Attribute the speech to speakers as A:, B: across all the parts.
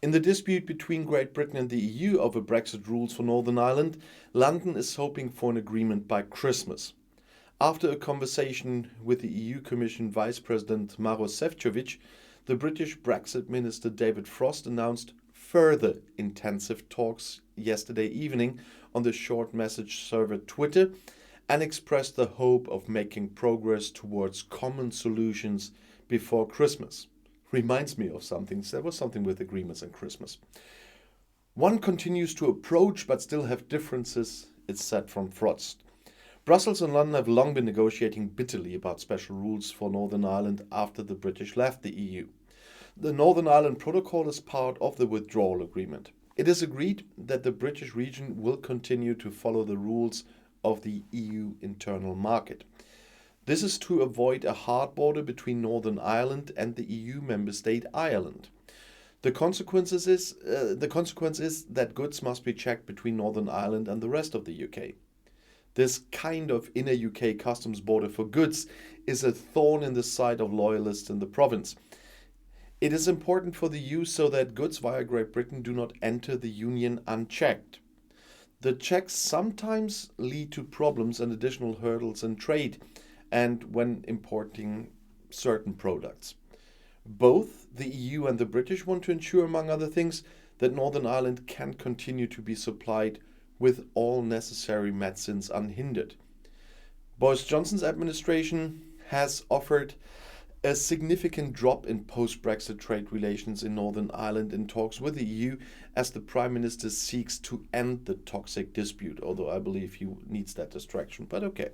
A: In the dispute between Great Britain and the EU over Brexit rules for Northern Ireland, London is hoping for an agreement by Christmas. After a conversation with the EU Commission Vice President Maroš Šefčovič, the British Brexit Minister David Frost announced further intensive talks yesterday evening on the short message server Twitter and expressed the hope of making progress towards common solutions before Christmas. Reminds me of something. There was something with agreements and Christmas. One continues to approach but still have differences, it's said from Frost. Brussels and London have long been negotiating bitterly about special rules for Northern Ireland after the British left the EU. The Northern Ireland Protocol is part of the withdrawal agreement. It is agreed that the British region will continue to follow the rules of the EU internal market. This is to avoid a hard border between Northern Ireland and the EU member state Ireland. The consequence is that goods must be checked between Northern Ireland and the rest of the UK. This kind of inner UK customs border for goods is a thorn in the side of loyalists in the province. It is important for the EU so that goods via Great Britain do not enter the Union unchecked. The checks sometimes lead to problems and additional hurdles in trade and when importing certain products. Both the EU and the British want to ensure, among other things, that Northern Ireland can continue to be supplied with all necessary medicines unhindered. Boris Johnson's administration has offered a significant drop in post-Brexit trade relations in Northern Ireland in talks with the EU as the Prime Minister seeks to end the toxic dispute, although I believe he needs that distraction, but okay.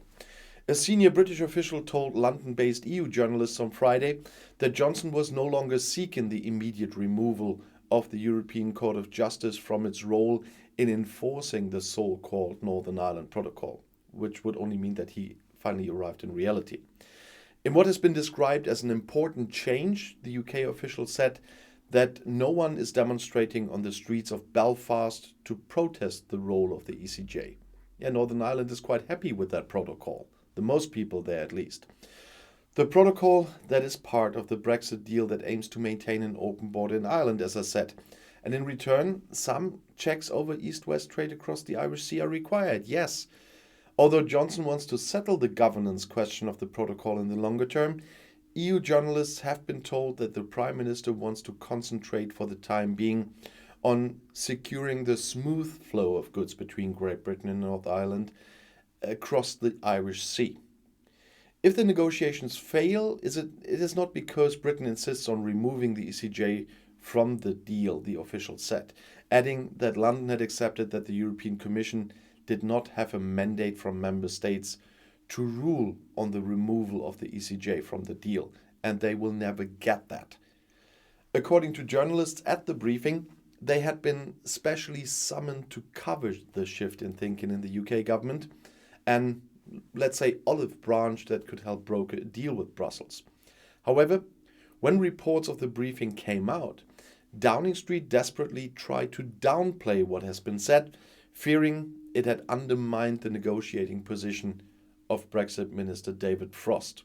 A: A senior British official told London-based EU journalists on Friday that Johnson was no longer seeking the immediate removal of the European Court of Justice from its role in enforcing the so-called Northern Ireland Protocol, which would only mean that he finally arrived in reality. In what has been described as an important change, the UK official said that no one is demonstrating on the streets of Belfast to protest the role of the ECJ. Yeah, Northern Ireland is quite happy with that protocol. The most people there at least. The protocol that is part of the Brexit deal that aims to maintain an open border in Ireland, as I said. And in return, some checks over east-west trade across the Irish Sea are required, yes. Although Johnson wants to settle the governance question of the protocol in the longer term, EU journalists have been told that the Prime Minister wants to concentrate for the time being on securing the smooth flow of goods between Great Britain and Northern Ireland across the Irish Sea. If the negotiations fail, it is not because Britain insists on removing the ECJ from the deal, the official said, adding that London had accepted that the European Commission did not have a mandate from member states to rule on the removal of the ECJ from the deal, and they will never get that. According to journalists at the briefing, they had been specially summoned to cover the shift in thinking in the UK government and, let's say, olive branch that could help broker a deal with Brussels. However, when reports of the briefing came out, Downing Street desperately tried to downplay what has been said, fearing it had undermined the negotiating position of Brexit Minister David Frost.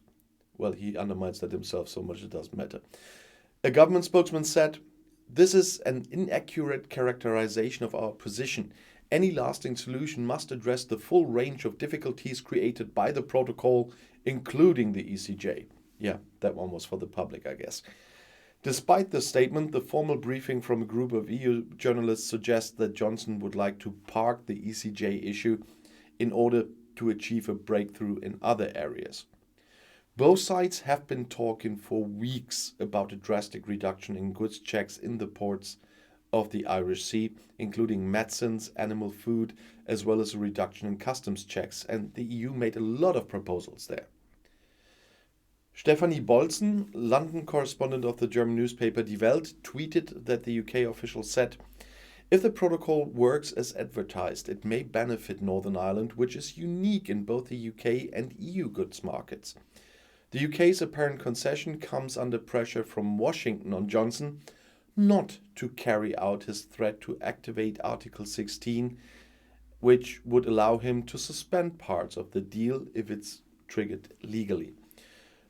A: Well, he undermines that himself so much it doesn't matter. A government spokesman said, "This is an inaccurate characterization of our position. Any lasting solution must address the full range of difficulties created by the protocol, including the ECJ." Yeah, that one was for the public, I guess. Despite the statement, the formal briefing from a group of EU journalists suggests that Johnson would like to park the ECJ issue in order to achieve a breakthrough in other areas. Both sides have been talking for weeks about a drastic reduction in goods checks in the ports of the Irish Sea, including medicines, animal food, as well as a reduction in customs checks, and the EU made a lot of proposals there. Stefanie Bolzen, London correspondent of the German newspaper Die Welt, tweeted that the UK official said, "If the protocol works as advertised, it may benefit Northern Ireland, which is unique in both the UK and EU goods markets. The UK's apparent concession comes under pressure from Washington on Johnson not to carry out his threat to activate Article 16, which would allow him to suspend parts of the deal if it's triggered legally.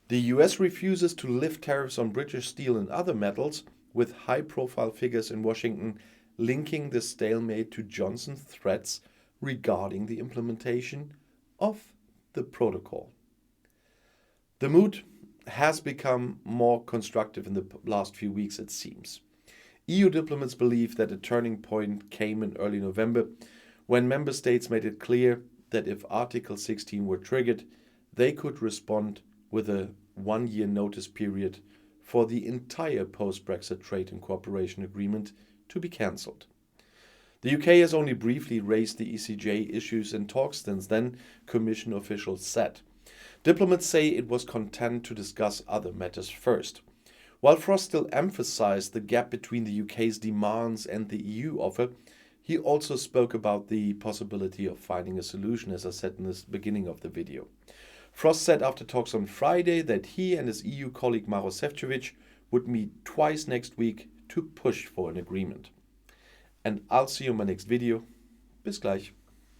A: The US refuses to lift tariffs on British steel and other metals, with high-profile figures in Washington linking the stalemate to Johnson's threats regarding the implementation of the protocol. The mood has become more constructive in the last few weeks, it seems. EU diplomats believe that a turning point came in early November when member states made it clear that if Article 16 were triggered, they could respond with a one-year notice period for the entire post-Brexit trade and cooperation agreement to be cancelled. The UK has only briefly raised the ECJ issues in talks since then, Commission officials said. Diplomats say it was content to discuss other matters first. While Frost still emphasized the gap between the UK's demands and the EU offer, he also spoke about the possibility of finding a solution, as I said in the beginning of the video. Frost said after talks on Friday that he and his EU colleague Maroš Šefčovič would meet twice next week to push for an agreement. And I'll see you in my next video. Bis gleich.